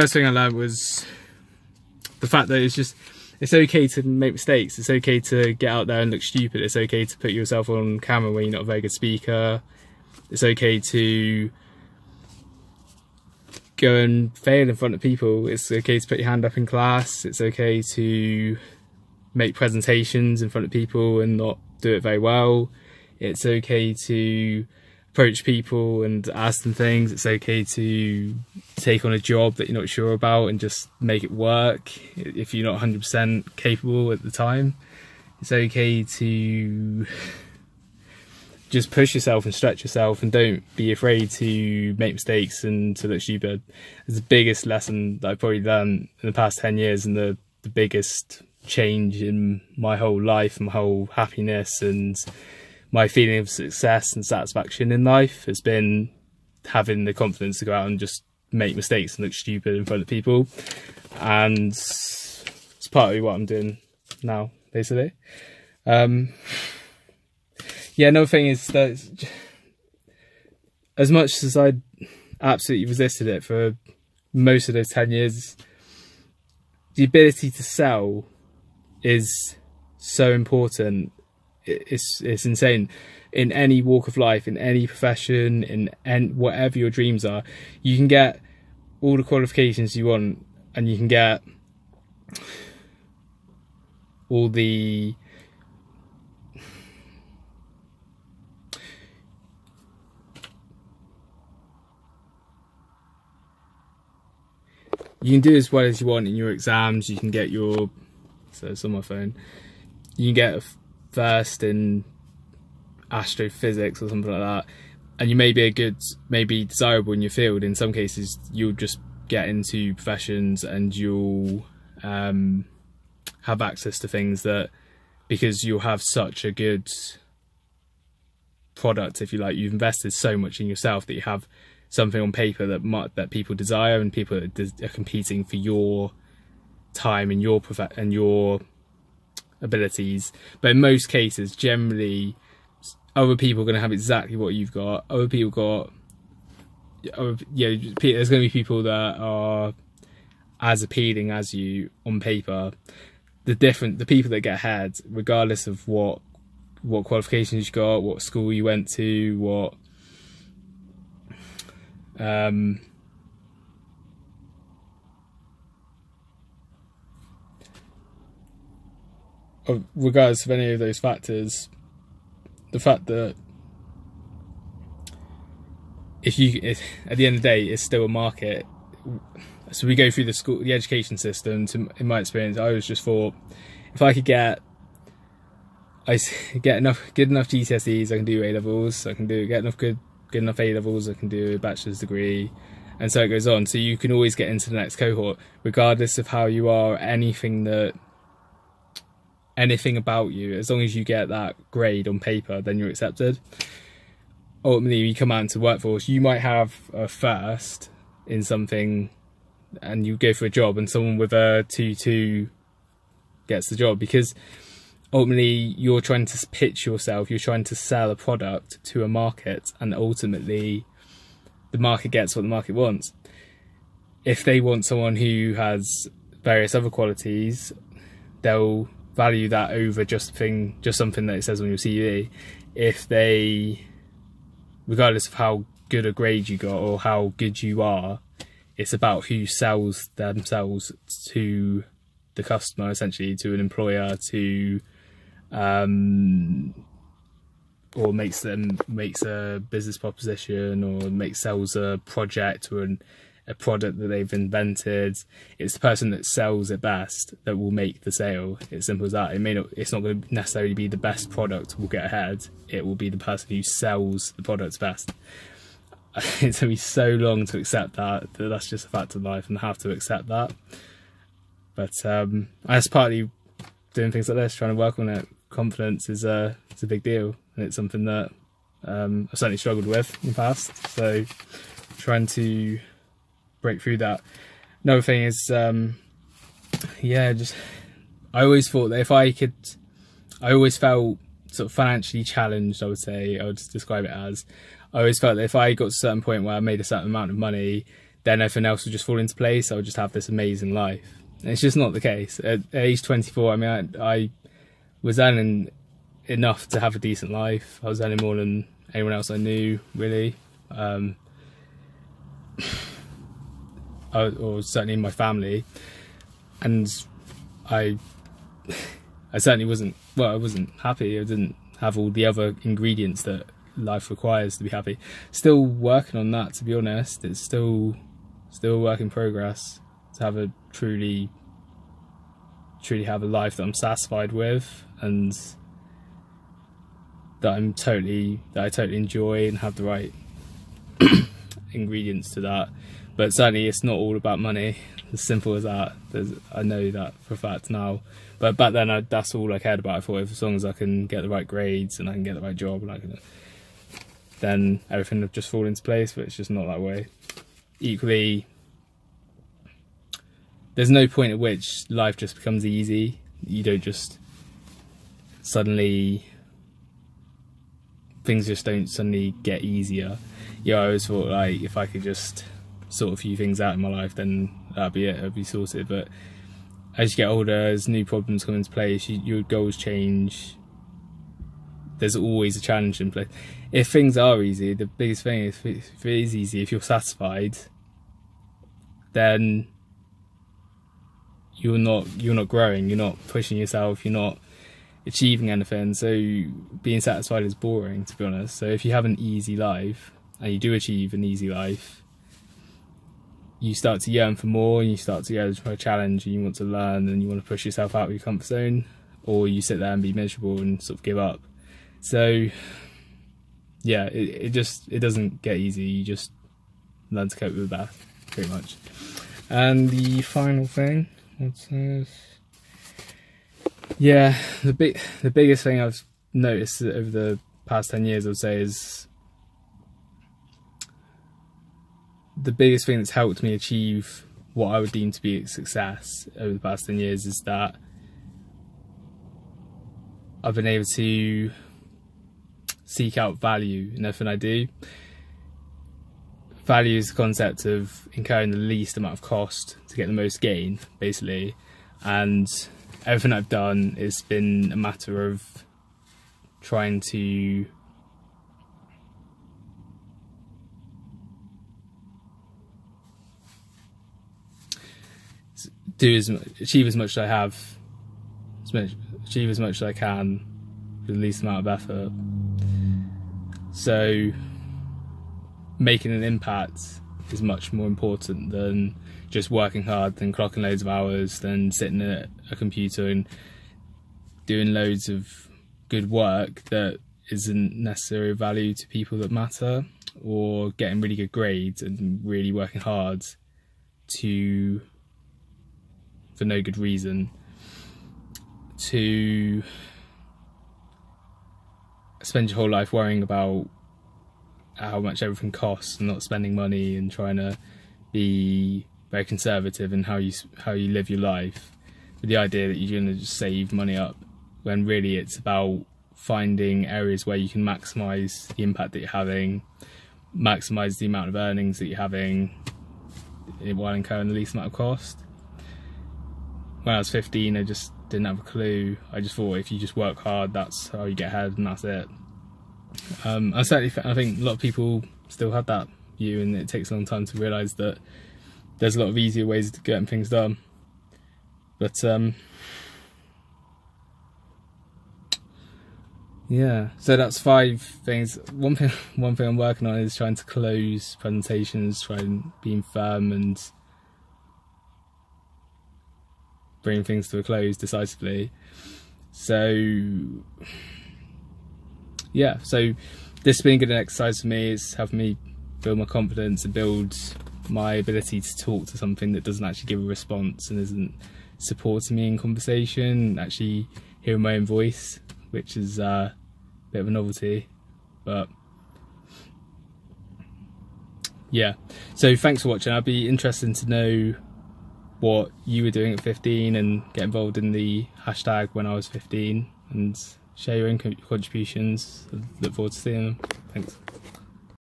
first thing I learned was the fact that it's okay to make mistakes. It's okay to get out there and look stupid. It's okay to put yourself on camera when you're not a very good speaker. It's okay to go and fail in front of people. It's okay to put your hand up in class. It's okay to make presentations in front of people and not do it very well. It's okay to approach people and ask them things. It's okay to take on a job that you're not sure about and just make it work if you're not 100% capable at the time. It's okay to just push yourself and stretch yourself, and don't be afraid to make mistakes and to look stupid. It's the biggest lesson that I've probably learned in the past 10 years, and the biggest change in my whole life, my whole happiness and my feeling of success and satisfaction in life has been having the confidence to go out and just make mistakes and look stupid in front of people. And it's partly what I'm doing now, basically. Yeah, another thing is that as much as I absolutely resisted it for most of those 10 years, the ability to sell is so important. It's insane. In any walk of life, in any profession, in whatever your dreams are, you can get all the qualifications you want, and you can get all the you can do as well as you want in your exams. You can get your, so it's on my phone, you can get a first in astrophysics or something like that, and you may be maybe desirable in your field. In some cases you'll just get into professions and you'll have access to things that, because you'll have such a good product, if you like, you've invested so much in yourself that you have something on paper that people desire, and people are competing for your time and your abilities. But in most cases, generally, other people are going to have exactly what you've got. There's going to be people that are as appealing as you on paper. The people that get ahead, regardless of what qualifications you got, what school you went to, what regardless of any of those factors, the fact that if at the end of the day, it's still a market. So we go through the education system. In my experience, I always just thought, if I could get good enough GCSEs, I can do A levels. I can get enough good enough A levels. I can do a bachelor's degree, and so it goes on. So you can always get into the next cohort, regardless of how you are, anything about you. As long as you get that grade on paper, then you're accepted. Ultimately, you come out into the workforce, you might have a first in something and you go for a job, and someone with a 2-2 gets the job, because ultimately you're trying to pitch yourself, you're trying to sell a product to a market, and ultimately the market gets what the market wants. If they want someone who has various other qualities, they'll value that over just something that it says on your CV. If they, regardless of how good a grade you got or how good you are, it's about who sells themselves to the customer, essentially, to an employer, to or makes a business proposition, or sells a project or a product that they've invented. It's the person that sells it best that will make the sale. It's simple as that. It's not going to necessarily be the best product will get ahead. It will be the person who sells the product best. It took me so long to accept that's just a fact of life, and I have to accept that. But that's partly doing things like this, trying to work on it. Confidence is a big deal, and it's something that I've certainly struggled with in the past. So trying to break through that. Another thing is, I always thought that I always felt sort of financially challenged, I would say. I would describe it as, I always felt that if I got to a certain point where I made a certain amount of money, then everything else will just fall into place. I'll just have this amazing life. And it's just not the case. At age 24, I mean, I was earning enough to have a decent life. I was earning more than anyone else I knew, really. Or certainly in my family. And I certainly wasn't, well, I wasn't happy. I didn't have all the other ingredients that life requires to be happy. Still working on that, to be honest. It's still a work in progress to have a truly have a life that I'm satisfied with, and that I totally enjoy and have the right ingredients to that. But certainly it's not all about money, as simple as that. I know that for a fact now, but back then that's all I cared about. I thought, if as long as I can get the right grades and I can get the right job, and then everything would just fall into place. But it's just not that way. Equally, there's no point at which life just becomes easy. You don't just suddenly, things just don't suddenly get easier. I always thought, like, if I could just sort a few things out in my life, then that'd be it, it'd be sorted. But as you get older, as new problems come into place, your goals change. There's always a challenge in place. If things are easy, the biggest thing is, if it is easy, if you're satisfied, then you're not growing, you're not pushing yourself, you're not achieving anything. So being satisfied is boring, to be honest. So if you have an easy life and you do achieve an easy life, you start to yearn for more, and you start to go for a challenge, and you want to learn, and you want to push yourself out of your comfort zone, or you sit there and be miserable and sort of give up. So yeah, it doesn't get easy. You just learn to cope with that, pretty much. And the final thing, what's this? Yeah, the biggest thing I've noticed over the past 10 years, I would say, is the biggest thing that's helped me achieve what I would deem to be a success over the past 10 years is that I've been able to seek out value in everything I do. Value is the concept of incurring the least amount of cost to get the most gain, basically. And everything I've done has been a matter of trying to achieve as much as I have, achieve as much as I can with the least amount of effort. So making an impact is much more important than just working hard, than clocking loads of hours, than sitting at a computer and doing loads of good work that isn't necessarily of value to people that matter, or getting really good grades and really working hard for no good reason, to spend your whole life worrying about how much everything costs and not spending money, and trying to be very conservative in how you live your life, with the idea that you're going to just save money up, when really it's about finding areas where you can maximise the impact that you're having, maximise the amount of earnings that you're having, while incurring the least amount of cost. When I was 15, I just didn't have a clue. I just thought, if you just work hard, that's how you get ahead, and that's it. I think a lot of people still have that view, and it takes a long time to realise that there's a lot of easier ways of getting things done. But yeah, so that's 5 things. One thing I'm working on is trying to close presentations, trying being firm and bring things to a close decisively. So yeah, so this has been a good exercise for me. It's helping me build my confidence and build my ability to talk to something that doesn't actually give a response and isn't supporting me in conversation, actually hearing my own voice, which is a bit of a novelty. But yeah, so thanks for watching. I'd be interested to know what you were doing at 15, and get involved in the hashtag when I was 15 and share your own contributions. I look forward to seeing them. Thanks.